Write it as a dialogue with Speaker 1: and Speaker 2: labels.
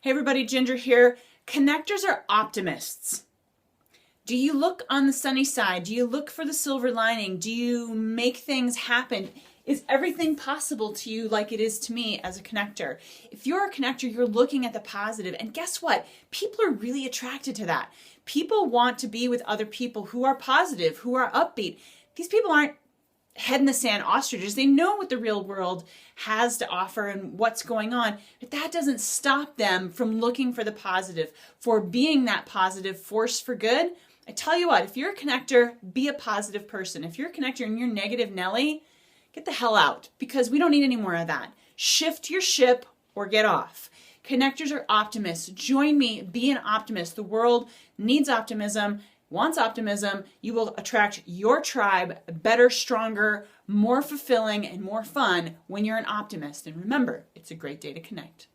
Speaker 1: Hey everybody, Ginger here. Connectors are optimists. Do you look on the sunny side? Do you look for the silver lining? Do you make things happen? Is everything possible to you like it is to me as a connector? If you're a connector, you're looking at the positive. And guess what? People are really attracted to that. People want to be with other people who are positive, who are upbeat. These people aren't head in the sand ostriches. They know what the real world has to offer and what's going on, but that doesn't stop them from looking for the positive, for being that positive force for good. I tell you what, if you're a connector, be a positive person. If you're a connector and you're negative Nelly, get the hell out, because we don't need any more of that. Shift your ship or get off. Connectors are optimists. Join me, be an optimist. The world needs optimism, wants optimism. You will attract your tribe better, stronger, more fulfilling, and more fun when you're an optimist. And remember, it's a great day to connect.